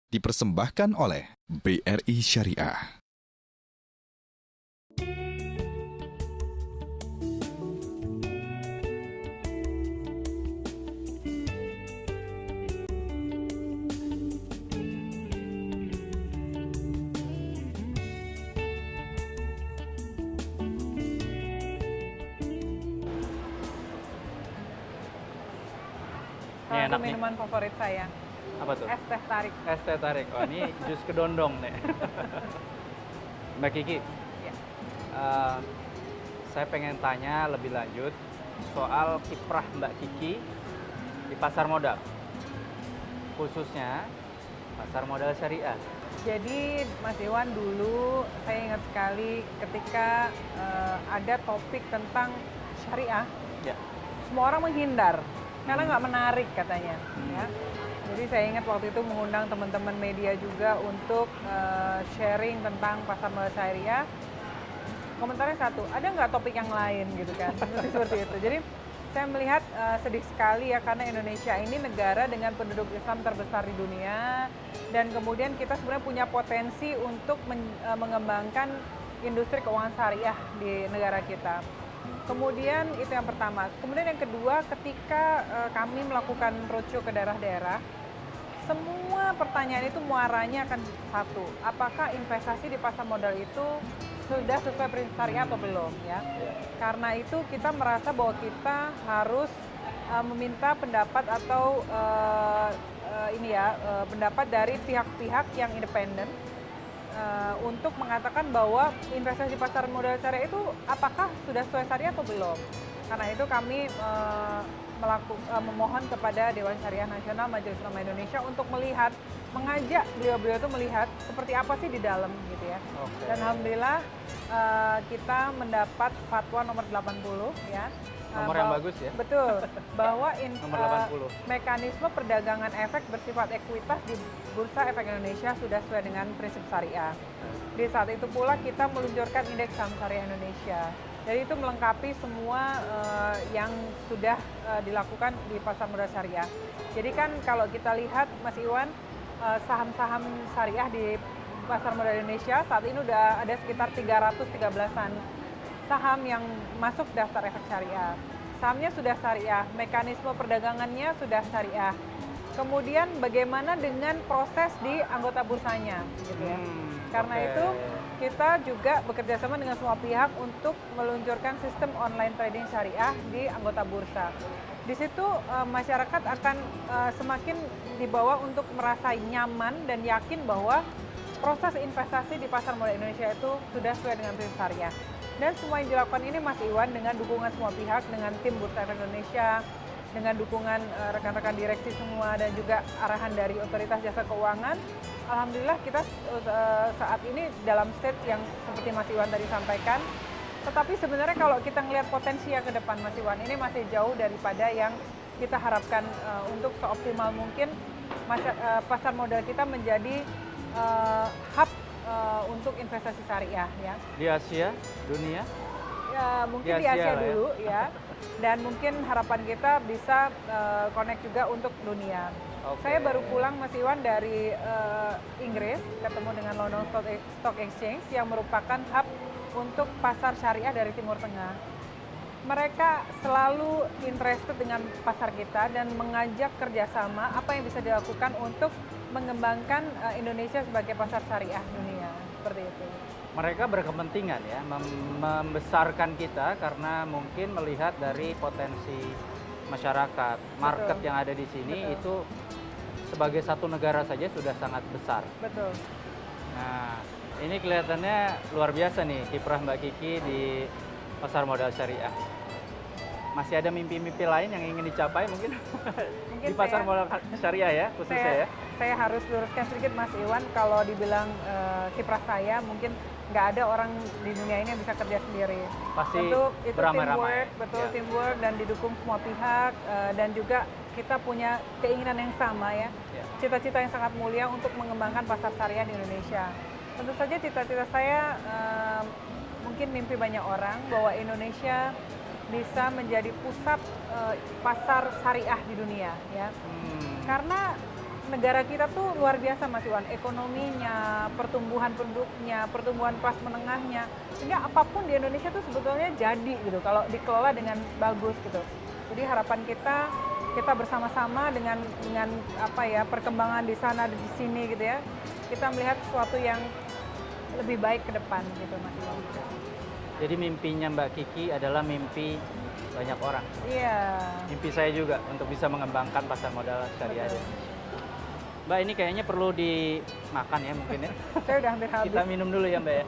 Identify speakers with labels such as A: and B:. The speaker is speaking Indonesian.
A: Dipersembahkan oleh BRI Syariah.
B: Ini enak nih.
C: Minuman favorit saya,
B: Apa tuh?
C: es teh tarik.
B: Es teh tarik. Oh, ini jus kedondong nih. Mbak Kiki,
C: Ya.
B: saya pengen tanya lebih lanjut soal kiprah Mbak Kiki di pasar modal, khususnya pasar modal syariah.
C: Jadi Mas Iwan, dulu saya ingat sekali ketika ada topik tentang syariah,
B: Ya.
C: semua orang menghindar karena nggak menarik katanya. Ya. Jadi saya ingat waktu itu mengundang teman-teman media juga untuk sharing tentang pasar modal syariah. Komentarnya satu, ada nggak topik yang lain gitu kan, seperti itu. Jadi saya melihat sedih sekali ya, karena Indonesia ini negara dengan penduduk Islam terbesar di dunia, dan kemudian kita sebenarnya punya potensi untuk mengembangkan industri keuangan syariah di negara kita. Kemudian itu yang pertama. Kemudian yang kedua, ketika kami melakukan roadshow ke daerah-daerah, semua pertanyaan itu muaranya akan satu, apakah investasi di pasar modal itu sudah sesuai prinsip syariah atau belum ya. Karena itu kita merasa bahwa kita harus meminta pendapat atau pendapat dari pihak-pihak yang independen untuk mengatakan bahwa investasi di pasar modal syariah itu apakah sudah sesuai syariah atau belum. Karena itu kami memohon kepada Dewan Syariah Nasional Majelis Ulama Indonesia untuk melihat, mengajak beliau-beliau itu melihat seperti apa sih di dalam gitu ya.
B: Oke.
C: Dan alhamdulillah kita mendapat fatwa nomor 80 ya.
B: Nomor yang bagus ya.
C: Betul, bahwa
B: Nomor 80.
C: mekanisme perdagangan efek bersifat ekuitas di Bursa Efek Indonesia sudah sesuai dengan prinsip syariah. Di saat itu pula kita meluncurkan indeks saham syariah Indonesia. Jadi itu melengkapi semua yang sudah dilakukan di pasar modal syariah. Jadi kan kalau kita lihat Mas Iwan, saham-saham syariah di pasar modal Indonesia saat ini udah ada sekitar 313-an saham yang masuk daftar efek syariah. Sahamnya sudah syariah, mekanisme perdagangannya sudah syariah. Kemudian bagaimana dengan proses di anggota bursanya gitu ya. Karena itu kita juga bekerja sama dengan semua pihak untuk meluncurkan sistem online trading syariah di anggota bursa. Di situ masyarakat akan semakin dibawa untuk merasa nyaman dan yakin bahwa proses investasi di pasar modal Indonesia itu sudah sesuai dengan prinsip syariah. Dan semua yang dilakukan ini Mas Iwan dengan dukungan semua pihak, dengan tim Bursa Efek Indonesia, dengan dukungan rekan-rekan direksi semua, dan juga arahan dari Otoritas Jasa Keuangan. Alhamdulillah kita saat ini dalam stage yang seperti Mas Iwan tadi sampaikan. Tetapi sebenarnya kalau kita ngelihat potensi yang ke depan Mas Iwan, ini masih jauh daripada yang kita harapkan untuk seoptimal mungkin pasar modal kita menjadi hub untuk investasi syariah ya.
B: Di Asia, dunia?
C: Ya, mungkin di Asia dulu ya. Dan mungkin harapan kita bisa connect juga untuk dunia.
B: Oke.
C: Saya baru pulang Mas Iwan dari Inggris, ketemu dengan London Stock Exchange yang merupakan hub untuk pasar syariah dari Timur Tengah. Mereka selalu interested dengan pasar kita dan mengajak kerjasama apa yang bisa dilakukan untuk mengembangkan Indonesia sebagai pasar syariah dunia, seperti itu.
B: Mereka berkepentingan ya, membesarkan kita karena mungkin melihat dari potensi masyarakat, market
C: Betul.
B: yang ada di sini.
C: Betul.
B: Itu sebagai satu negara saja sudah sangat besar.
C: Betul.
B: Nah, ini kelihatannya luar biasa nih kiprah Mbak Kiki di pasar modal syariah. Masih ada mimpi-mimpi lain yang ingin dicapai mungkin di pasar modal syariah ya, khususnya ya?
C: Saya harus luruskan sedikit Mas Iwan, kalau dibilang kiprah saya mungkin nggak ada orang di dunia ini yang bisa kerja sendiri.
B: Pasti
C: Tentu itu
B: beramai-ramai.
C: teamwork, betul
B: Ya.
C: teamwork, dan didukung semua pihak, dan juga kita punya keinginan yang sama ya,
B: Ya.
C: cita-cita yang sangat mulia untuk mengembangkan pasar syariah di Indonesia. Tentu saja cita-cita saya mungkin mimpi banyak orang bahwa Indonesia bisa menjadi pusat pasar syariah di dunia ya. Karena negara kita tuh luar biasa Mas Iwan, ekonominya, pertumbuhan penduduknya, pertumbuhan kelas menengahnya, sehingga apapun di Indonesia tuh sebetulnya jadi gitu kalau dikelola dengan bagus gitu. Jadi harapan kita bersama-sama dengan apa ya, perkembangan di sana di sini gitu ya, kita melihat sesuatu yang lebih baik ke depan gitu Mas Iwan.
B: Jadi mimpinya Mbak Kiki adalah mimpi banyak orang.
C: Iya.
B: Mimpi saya juga untuk bisa mengembangkan pasar modal syariah di Indonesia. Mbak, ini kayaknya perlu dimakan ya mungkin ya.
C: Saya udah hampir habis.
B: Kita minum dulu ya Mbak ya.